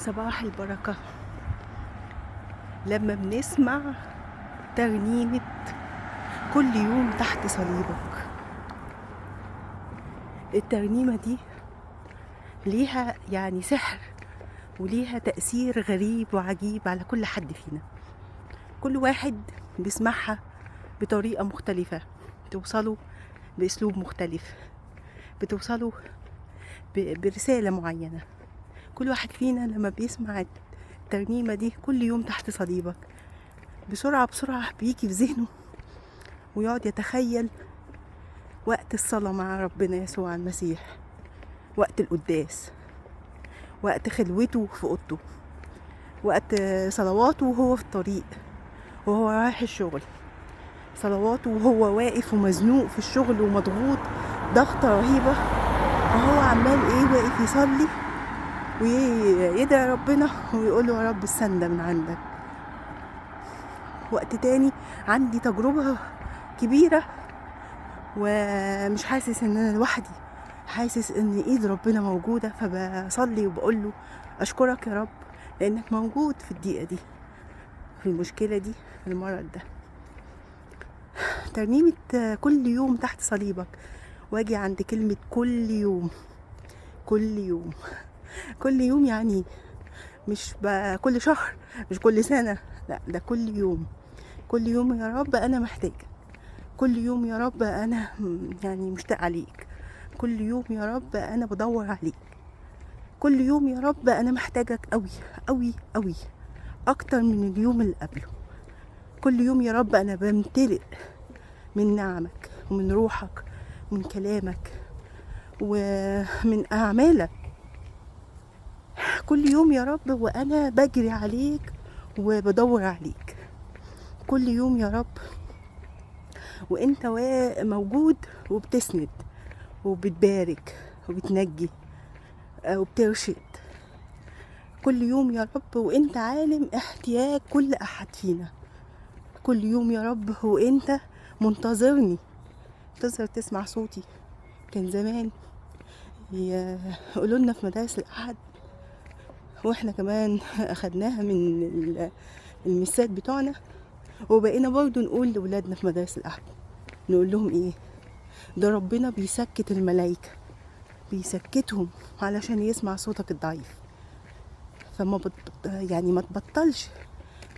صباح البركة. لما بنسمع ترنيمة كل يوم تحت صليبك، الترنيمة دي ليها يعني سحر وليها تأثير غريب وعجيب على كل حد فينا. كل واحد بيسمعها بطريقة مختلفة، بتوصله بأسلوب مختلف، بتوصله برسالة معينة. كل واحد فينا لما بيسمع الترنيمة دي كل يوم تحت صليبك بسرعة بيجي في ذهنه ويقعد يتخيل وقت الصلاة مع ربنا يسوع المسيح، وقت القداس، وقت خلوته في أوضته، وقت صلواته وهو في الطريق وهو رايح الشغل، صلواته وهو واقف ومزنوق في الشغل ومضغوط ضغطة رهيبة وهو عمال واقف يصلي ويدعي ربنا ويقول له يا رب السندة من عندك. وقت تاني عندي تجربة كبيرة ومش حاسس ان انا لوحدي، حاسس ان ايد ربنا موجودة، فبصلي وبقول له اشكرك يا رب لانك موجود في الدقيقة دي، في المشكلة دي، في المرض ده. ترنيمة كل يوم تحت صليبك، واجي عند كلمة كل يوم. كل يوم كل يوم يعني مش كل شهر، مش كل سنة، لا ده كل يوم. كل يوم يا رب انا محتاجة، كل يوم يا رب انا يعني مشتاق عليك، كل يوم يا رب انا بدور عليك، كل يوم يا رب انا محتاجك قوي قوي قوي، اكتر من اليوم اللي قبله. كل يوم يا رب انا بمتلئ من نعمك ومن روحك ومن كلامك ومن اعمالك. كل يوم يا رب وانا بجري عليك وبدور عليك. كل يوم يا رب وانت موجود وبتسند وبتبارك وبتنجي وبترشد. كل يوم يا رب وانت عالم احتياج كل احد فينا. كل يوم يا رب وانت منتظرني، منتظر تسمع صوتي. كان زمان يقولوا لنا في مدارس الاحد، واحنا كمان اخدناها من المسات بتوعنا، وبقينا برضو نقول لولادنا في مدارس الاحد، نقول لهم ايه؟ ده ربنا بيسكت الملائكة، بيسكتهم علشان يسمع صوتك الضعيف. فما يعني ما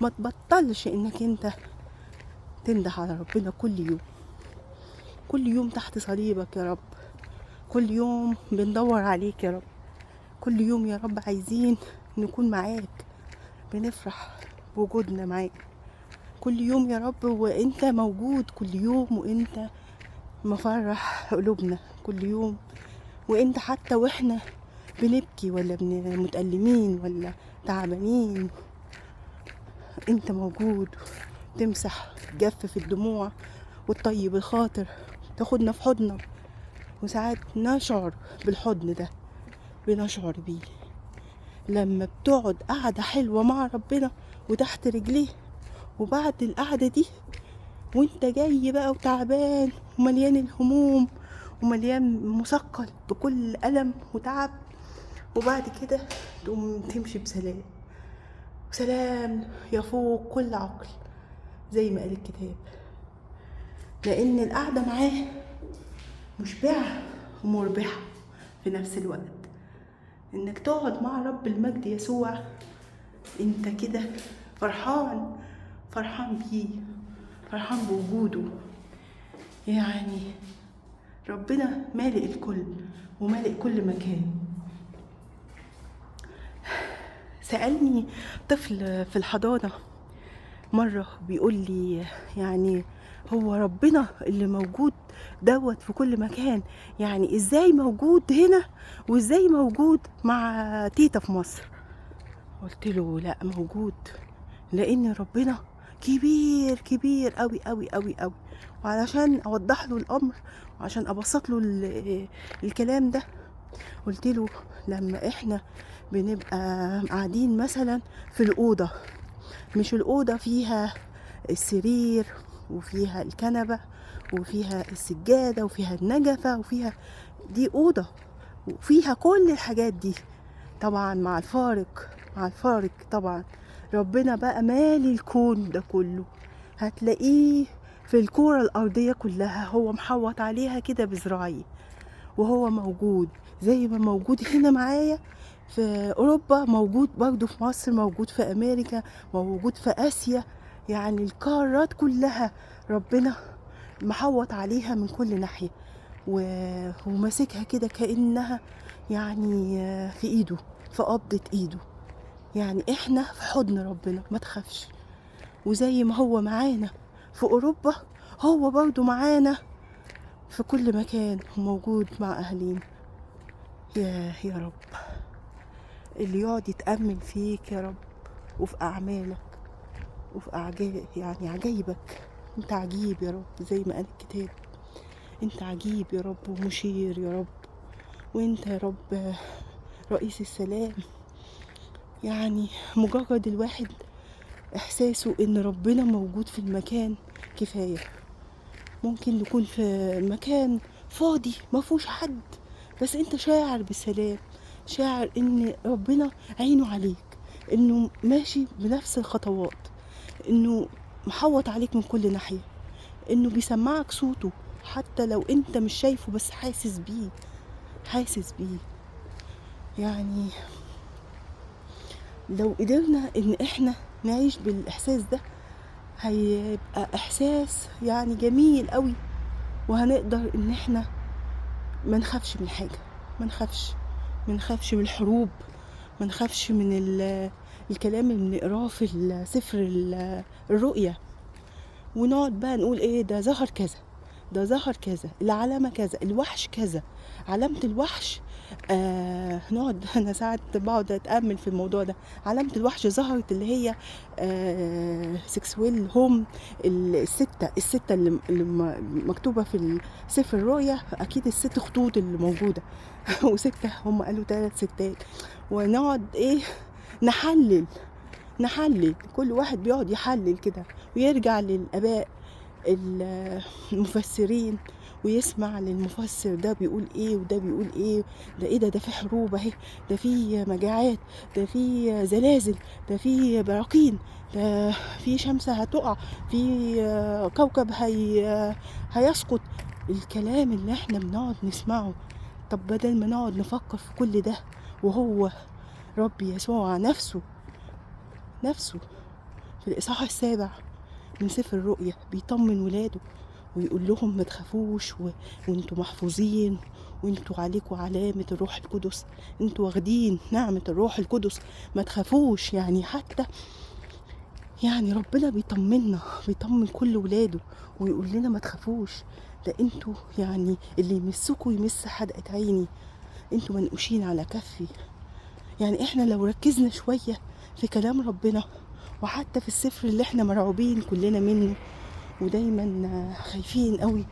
تبطلش انك انت تنده على ربنا كل يوم. كل يوم تحت صليبك يا رب، كل يوم بندور عليك يا رب، كل يوم يا رب عايزين نكون معاك، بنفرح بوجودنا معاك. كل يوم يا رب وانت موجود، كل يوم وانت مفرح قلوبنا، كل يوم وانت حتى واحنا بنبكي ولا متألمين ولا تعبانين انت موجود، تمسح جف الدموع وتطيب الخاطر، تاخدنا في حضنك. وساعات نشعر بالحضن ده، بنشعر بيه لما بتقعد قعدة حلوة مع ربنا وتحت رجليه. وبعد القعدة دي وانت جاي بقى وتعبان ومليان الهموم ومليان مثقل بكل ألم وتعب، وبعد كده تقوم تمشي بسلام، سلام يفوق كل عقل زي ما قال الكتاب. لأن القعدة معاه مشبعة ومربحة في نفس الوقت. انك تقعد مع رب المجد يسوع انت كده فرحان، فرحان بيه، فرحان بوجوده. يعني ربنا مالئ الكل ومالئ كل مكان. سألني طفل في الحضانة مرة بيقول لي يعني هو ربنا اللي موجود دوت في كل مكان، يعني ازاي موجود هنا وازاي موجود مع تيتا في مصر؟ قلت له لا موجود، لان ربنا كبير كبير قوي قوي قوي قوي. وعلشان اوضح له الامر وعشان ابسط له الكلام ده، قلت له لما احنا بنبقى قاعدين مثلا في الاوضه، مش الاوضه فيها السرير وفيها الكنبه وفيها السجاده وفيها النجفه وفيها، دي اوضه وفيها كل الحاجات دي طبعا مع الفارق مع الفارق طبعا. ربنا بقى مالي الكون ده كله، هتلاقيه في الكرة الأرضية كلها، هو محوط عليها كده بزراعيه، وهو موجود زي ما موجود هنا معايا في أوروبا، موجود برضه في مصر، موجود في أمريكا، موجود في آسيا. يعني القارات كلها ربنا محوط عليها من كل ناحية، وماسكها كده كأنها يعني في إيده، في قبضة إيده. يعني إحنا في حضن ربنا، ما تخافش. وزي ما هو معانا في أوروبا، هو برضه معانا في كل مكان، وموجود مع أهالينا. يا رب، اللي يقعد يتأمل فيك يا رب، وفي أعمالك، وفي يعني عجايبك. انت عجيب يا رب، زي ما قال الكتاب، انت عجيب يا رب ومشير يا رب. وانت يا رب رئيس السلام. يعني مجرد الواحد احساسه ان ربنا موجود في المكان كفاية. ممكن نكون في مكان فاضي ما فيهوش حد، بس انت شاعر بالسلام، شاعر ان ربنا عينه عليك، انه ماشي بنفس الخطوات، انه محوط عليك من كل ناحية، انه بيسمعك صوته حتى لو انت مش شايفه، بس حاسس بيه، حاسس بيه. يعني لو قدرنا ان احنا نعيش بالاحساس ده، هيبقى احساس يعني جميل قوي، وهنقدر ان احنا ما نخافش من حاجة، ما نخافش، ما نخافش من الحروب، ما نخافش من الكلام اللي نقراه في سفر الرؤيا، ونقعد بقى نقول ايه ده ظهر كذا، ده ظهر كذا، العلامة كذا، الوحش كذا، علامة الوحش. نقعد انا ساعات بقعد اتأمل في الموضوع ده. علامة الوحش ظهرت اللي هي سكسويل هوم، الستة اللي مكتوبة في سفر الرؤيا، اكيد الست خطوط اللي موجودة وستة، هم قالوا 3 ستات. ونقعد ايه، نحلل كل واحد بيقعد يحلل كده، ويرجع للآباء المفسرين، ويسمع للمفسر ده بيقول ايه وده بيقول ايه، ده ايه ده في حروب اهي، ده في مجاعات، ده في زلازل، ده في براكين، ده في شمس هتقع، في كوكب هيسقط. الكلام اللي احنا بنقعد نسمعه، طب بدل ما نقعد نفكر في كل ده، وهو ربي يسوع نفسه في الإصحاح السابع من سفر الرؤيا بيطمن ولاده، ويقول لهم ما تخافوش، وانتوا محفوظين، وانتوا عليكوا علامة الروح القدس، انتوا واخدين نعمة الروح القدس، ما تخافوش. يعني حتى يعني ربنا بيطمنا، بيطمن كل ولاده، ويقول لنا ما تخافوش، ده انتوا يعني اللي يمسكوا يمس حدقة عيني، انتوا منقوشين على كفي. يعني احنا لو ركزنا شوية في كلام ربنا، وحتى في السفر اللي احنا مرعوبين كلنا منه، ودايما خايفين قوي،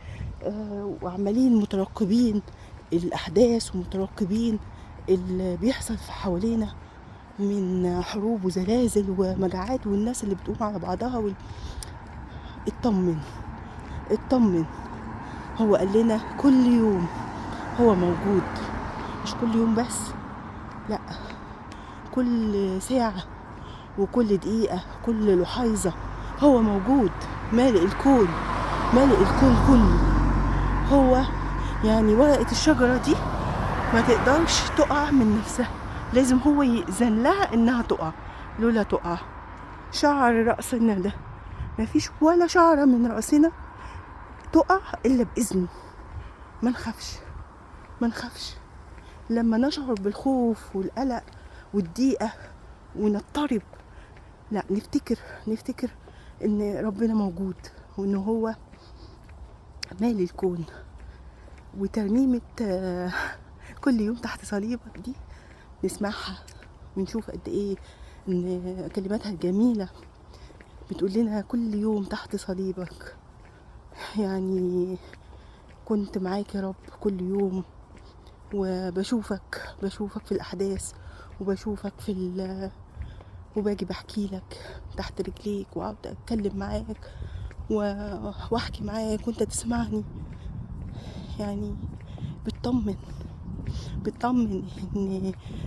وعمالين مترقبين الأحداث، ومترقبين اللي بيحصل في حوالينا من حروب وزلازل ومجاعات، والناس اللي بتقوم على بعضها اطمن، اطمن. هو قال لنا كل يوم هو موجود، مش كل يوم بس، لا، كل ساعة وكل دقيقة، كل لحظة هو موجود، مالئ الكون، مالئ الكون كله. هو يعني ورقة الشجرة دي ما تقدرش تقع من نفسها، لازم هو يأذن لها انها تقع. لولا تقع شعر رأسنا ده، ما فيش ولا شعرة من رأسنا تقع إلا بإذنه. ما نخافش، ما نخافش. لما نشعر بالخوف والقلق والضيقة ونضطرب، لا، نفتكر ان ربنا موجود، وان هو مالي الكون. وترنيمة كل يوم تحت صليبك دي نسمعها ونشوف قد ايه ان كلماتها جميلة، بتقول لنا كل يوم تحت صليبك. يعني كنت معاك يا رب كل يوم، وبشوفك في الأحداث، وبشوفك وباجي بحكي لك تحت رجليك، واقعد اتكلم معاك واحكي معاك وانت تسمعني. يعني بتطمن، بتطمن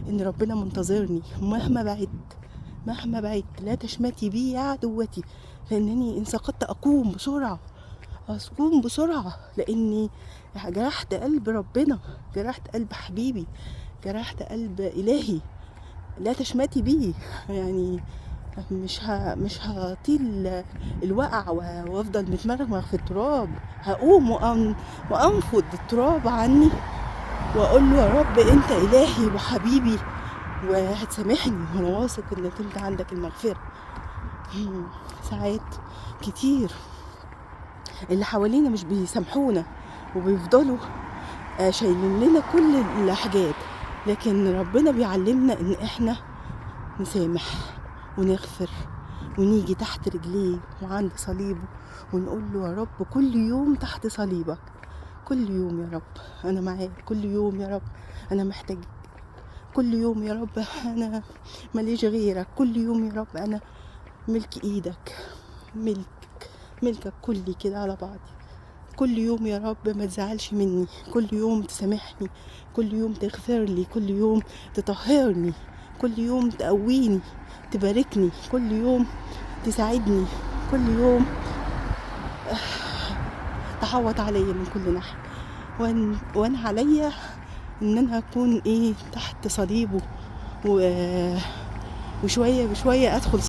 ان ربنا منتظرني مهما بعدت. لا تشمتي بي يا عدوتي، لانني ان سقطت اقوم بسرعة، لاني جرحت قلب ربنا، جرحت قلب حبيبي، جرحت قلب الهي. لا تشمتي بيه، يعني مش هطيل الوقع وافضل متمرمغ في التراب. هقوم وانفض التراب عني واقول له يا رب انت الهي وحبيبي وهتسامحني، وانا واثق انك انت عندك المغفرة. ساعات كتير اللي حوالينا مش بيسامحونا وبيفضلوا شايلين لنا كل الحاجات، لكن ربنا بيعلمنا ان احنا نسامح ونغفر ونيجي تحت رجليه وعند صليبه ونقول له يا رب كل يوم تحت صليبك، كل يوم يا رب انا معاك، كل يوم يا رب انا محتاج، كل يوم يا رب انا ماليش غيرك، كل يوم يا رب انا ملك ايدك، ملكك كلي كده على بعضي. كل يوم يا رب ما تزعلش مني، كل يوم تسامحني، كل يوم تغفر لي، كل يوم تطهرني، كل يوم تقويني، تباركني، كل يوم تساعدني، كل يوم تحوط عليا من كل ناحية. وانا عليا ان انا اكون تحت صليبه وشوية بشوية ادخل